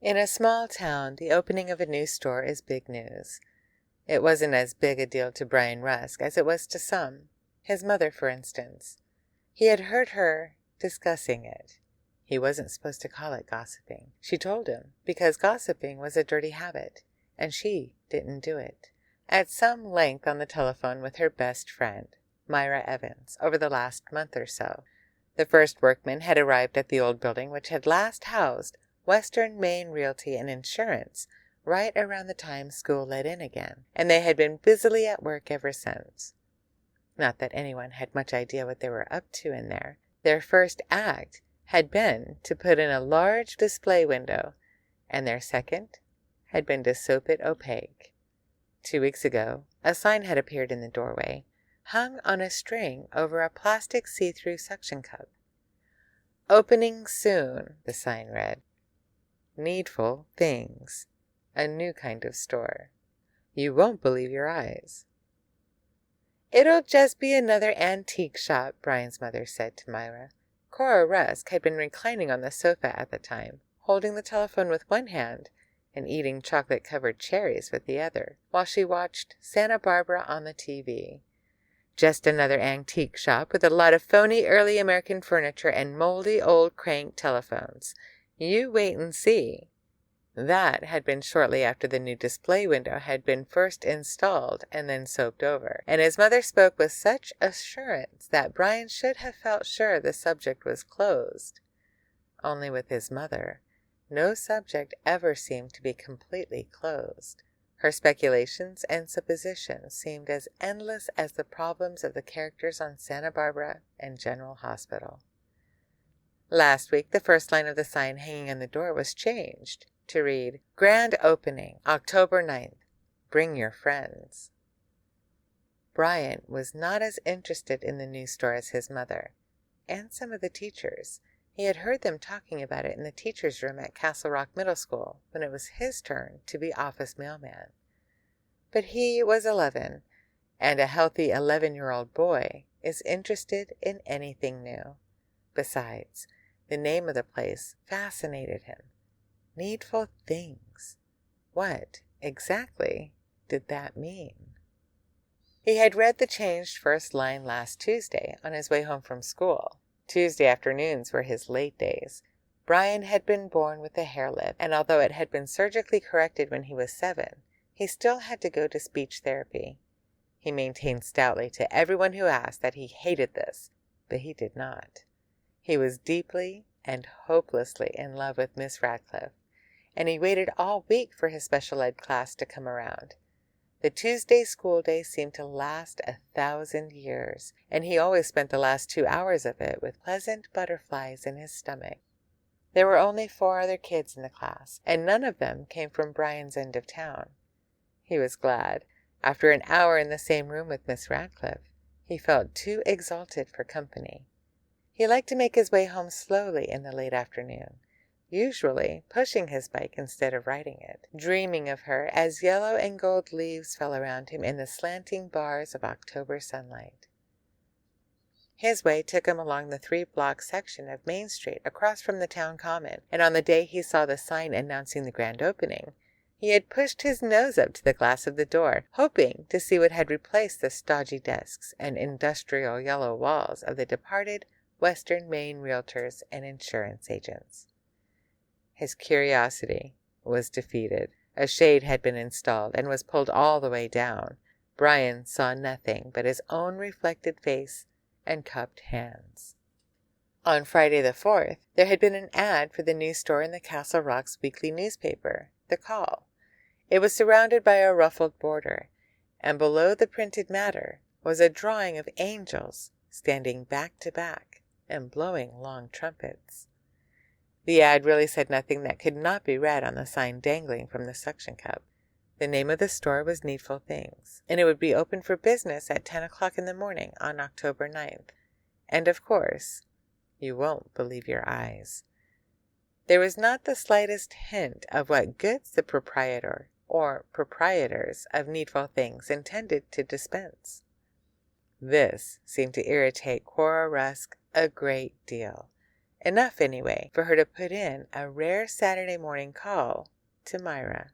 In a small town, the opening of a new store is big news. It wasn't as big a deal to Brian Rusk as it was to some, his mother, for instance. He had heard her discussing it. He wasn't supposed to call it gossiping. She told him, because gossiping was a dirty habit, and she didn't do it. At some length on the telephone with her best friend, Myra Evans, over the last month or so. The first workmen had arrived at the old building which had last housed Western Maine Realty and Insurance right around the time school let in again, and they had been busily at work ever since. Not that anyone had much idea what they were up to in there. Their first act had been to put in a large display window, and their second had been to soap it opaque. 2 weeks ago, a sign had appeared in the doorway, hung on a string over a plastic see-through suction cup. "Opening soon," the sign read. "Needful things. A new kind of store. You won't believe your eyes." "It'll just be another antique shop," Brian's mother said to Myra. Cora Rusk had been reclining on the sofa at the time, holding the telephone with one hand and eating chocolate-covered cherries with the other, while she watched Santa Barbara on the TV. "Just another antique shop with a lot of phony early American furniture and moldy old crank telephones. You wait and see." That had been shortly after the new display window had been first installed and then soaped over, and his mother spoke with such assurance that Brian should have felt sure the subject was closed. Only with his mother, no subject ever seemed to be completely closed. Her speculations and suppositions seemed as endless as the problems of the characters on Santa Barbara and General Hospital. Last week, the first line of the sign hanging on the door was changed to read, "Grand Opening, October 9th. Bring your friends." Brian was not as interested in the new store as his mother, and some of the teachers. He had heard them talking about it in the teacher's room at Castle Rock Middle School when it was his turn to be office mailman. But he was 11, and a healthy 11-year-old boy is interested in anything new. Besides, the name of the place fascinated him. Needful things. What exactly did that mean? He had read the changed first line last Tuesday on his way home from school. Tuesday afternoons were his late days. Brian had been born with a hair lip, and although it had been surgically corrected when he was 7, he still had to go to speech therapy. He maintained stoutly to everyone who asked that he hated this, but he did not. He was deeply and hopelessly in love with Miss Radcliffe, and he waited all week for his special ed class to come around. The Tuesday school day seemed to last 1,000 years, and he always spent the last 2 hours of it with pleasant butterflies in his stomach. There were only 4 other kids in the class, and none of them came from Brian's end of town. He was glad. After an hour in the same room with Miss Radcliffe, he felt too exalted for company. He liked to make his way home slowly in the late afternoon, usually pushing his bike instead of riding it, dreaming of her as yellow and gold leaves fell around him in the slanting bars of October sunlight. His way took him along the 3-block section of Main Street across from the town common, and on the day he saw the sign announcing the grand opening, he had pushed his nose up to the glass of the door, hoping to see what had replaced the stodgy desks and industrial yellow walls of the departed Western Maine realtors and insurance agents. His curiosity was defeated. A shade had been installed and was pulled all the way down. Brian saw nothing but his own reflected face and cupped hands. On Friday the 4th, there had been an ad for the new store in the Castle Rock's weekly newspaper, The Call. It was surrounded by a ruffled border, and below the printed matter was a drawing of angels standing back to back and blowing long trumpets. The ad really said nothing that could not be read on the sign dangling from the suction cup. The name of the store was Needful Things, and it would be open for business at 10 o'clock in the morning on October 9th. And of course, you won't believe your eyes. There was not the slightest hint of what goods the proprietor or proprietors of Needful Things intended to dispense. This seemed to irritate Cora Rusk a great deal, enough anyway for her to put in a rare Saturday morning call to Myra.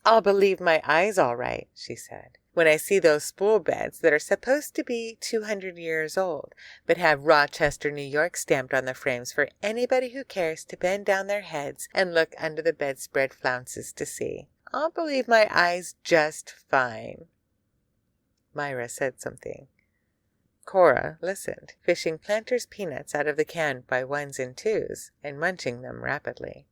"I'll believe my eyes all right," she said, "when I see those spool beds that are supposed to be 200 years old, but have Rochester, New York stamped on the frames for anybody who cares to bend down their heads and look under the bedspread flounces to see. I'll believe my eyes just fine." Myra said something. Cora listened, fishing Planters peanuts out of the can by ones and twos and munching them rapidly.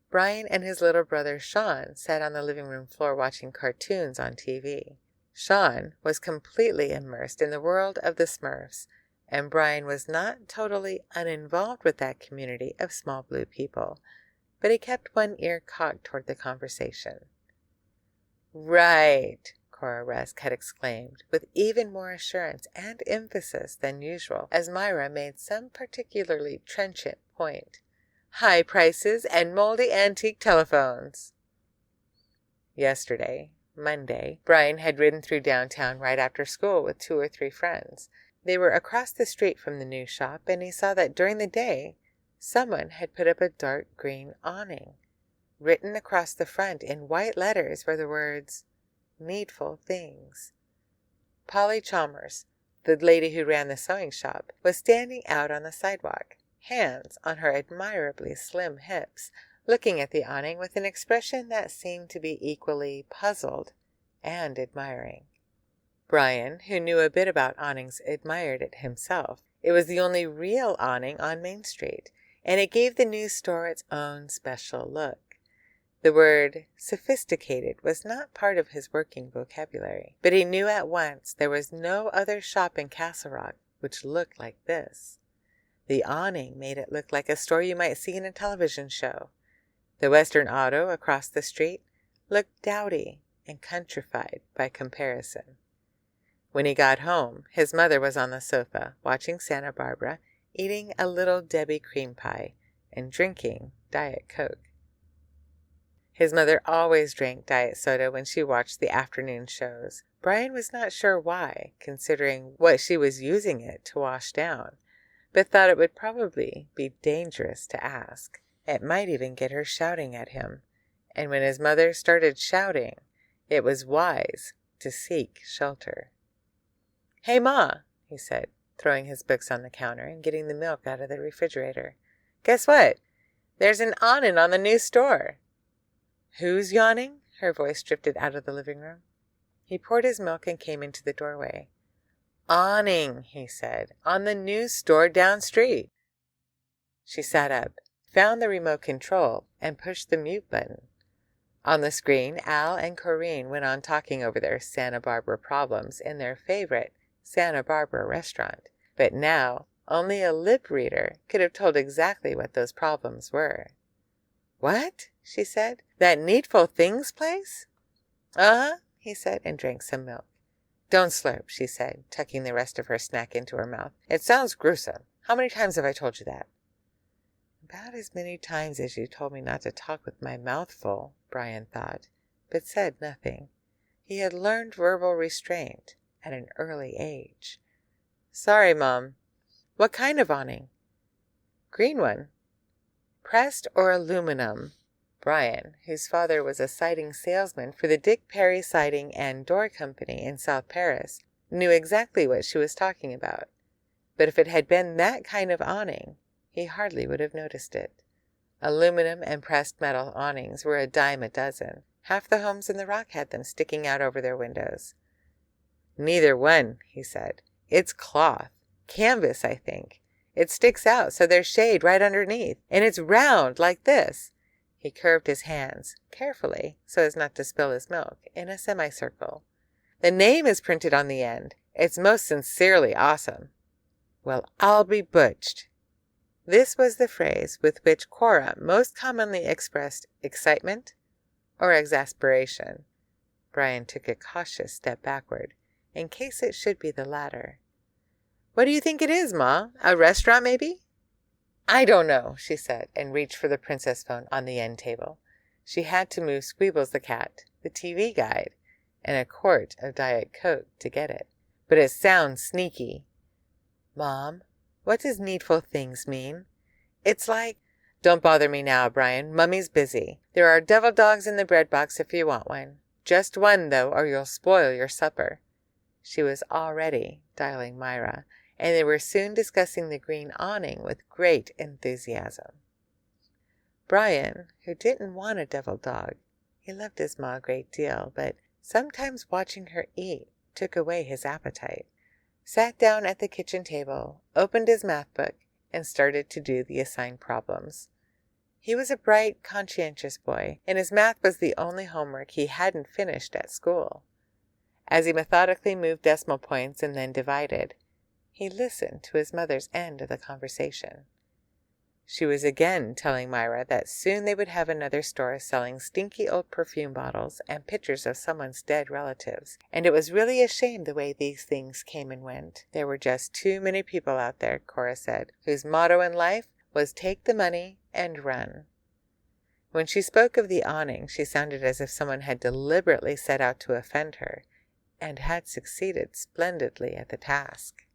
Brian and his little brother Sean sat on the living room floor watching cartoons on TV. Sean was completely immersed in the world of the Smurfs, and Brian was not totally uninvolved with that community of small blue people, but he kept one ear cocked toward the conversation. "Right," Cora Rusk had exclaimed, with even more assurance and emphasis than usual, as Myra made some particularly trenchant point. "High prices and moldy antique telephones." Yesterday, Monday, Brian had ridden through downtown right after school with 2 or 3 friends. They were across the street from the new shop, and he saw that during the day someone had put up a dark green awning. Written across the front in white letters were the words, "Needful Things." Polly Chalmers, the lady who ran the sewing shop, was standing out on the sidewalk, hands on her admirably slim hips, looking at the awning with an expression that seemed to be equally puzzled and admiring. Brian, who knew a bit about awnings, admired it himself. It was the only real awning on Main Street, and it gave the new store its own special look. The word sophisticated was not part of his working vocabulary, but he knew at once there was no other shop in Castle Rock which looked like this. The awning made it look like a store you might see in a television show. The Western Auto across the street looked dowdy and countrified by comparison. When he got home, his mother was on the sofa, watching Santa Barbara, eating a little Debbie cream pie, and drinking Diet Coke. His mother always drank diet soda when she watched the afternoon shows. Brian was not sure why, considering what she was using it to wash down, but thought it would probably be dangerous to ask. It might even get her shouting at him, and when his mother started shouting, it was wise to seek shelter. "Hey, Ma," he said, throwing his books on the counter and getting the milk out of the refrigerator. "Guess what? There's an awning on the new store." "Who's yawning?" Her voice drifted out of the living room. He poured his milk and came into the doorway. "Awning," he said, "on the new store down street." She sat up, found the remote control, and pushed the mute button. On the screen, Al and Corinne went on talking over their Santa Barbara problems in their favorite Santa Barbara restaurant. But now, only a lip reader could have told exactly what those problems were. "What?" she said. "That Needful Things place?" "Uh-huh," he said, and drank some milk. "Don't slurp," she said, tucking the rest of her snack into her mouth. "It sounds gruesome. How many times have I told you that?" "About as many times as you told me not to talk with my mouth full," Brian thought, but said nothing. He had learned verbal restraint at an early age. "Sorry, Mom." "What kind of awning?" "Green one." "Pressed or aluminum?" Brian, whose father was a siding salesman for the Dick Perry Siding and Door Company in South Paris, knew exactly what she was talking about. But if it had been that kind of awning, he hardly would have noticed it. Aluminum and pressed metal awnings were a dime a dozen. Half the homes in the Rock had them sticking out over their windows. "Neither one," he said. "It's cloth. Canvas, I think. It sticks out so there's shade right underneath, and it's round like this." He curved his hands, carefully, so as not to spill his milk, in a semicircle. "The name is printed on the end. It's most sincerely awesome." "Well, I'll be butched." This was the phrase with which Cora most commonly expressed excitement or exasperation. Brian took a cautious step backward, in case it should be the latter. "What do you think it is, Ma? A restaurant, maybe?" "I don't know," she said, and reached for the princess phone on the end table. She had to move Squeebles the cat, the TV guide, and a quart of Diet Coke to get it. "But it sounds sneaky." "Mom, What does needful things mean? It's like, don't bother me now, Brian. Mummy's busy. There are devil dogs in the bread box if you want one. Just one, though, or you'll spoil your supper. She was already dialing Myra, and they were soon discussing the green awning with great enthusiasm. Brian, who didn't want a devil dog, he loved his ma a great deal, but sometimes watching her eat took away his appetite, sat down at the kitchen table, opened his math book, and started to do the assigned problems. He was a bright, conscientious boy, and his math was the only homework he hadn't finished at school. As he methodically moved decimal points and then divided, he listened to his mother's end of the conversation. She was again telling Myra that soon they would have another store selling stinky old perfume bottles and pictures of someone's dead relatives, and it was really a shame the way these things came and went. There were just too many people out there, Cora said, whose motto in life was take the money and run. When she spoke of the awning, she sounded as if someone had deliberately set out to offend her, and had succeeded splendidly at the task.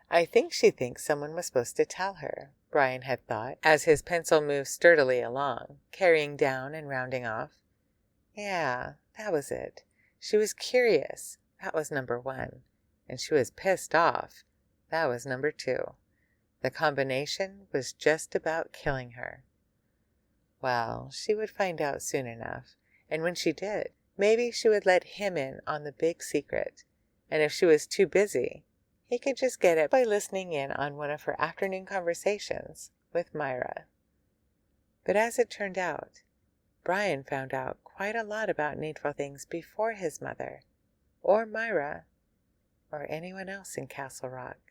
I think she thinks someone was supposed to tell her, Brian had thought, as his pencil moved sturdily along, carrying down and rounding off. Yeah, that was it. She was curious. That was number 1. And she was pissed off. That was number 2. The combination was just about killing her. Well, she would find out soon enough, and when she did, maybe she would let him in on the big secret, and if she was too busy, he could just get it by listening in on one of her afternoon conversations with Myra. But as it turned out, Brian found out quite a lot about needful things before his mother, or Myra, or anyone else in Castle Rock.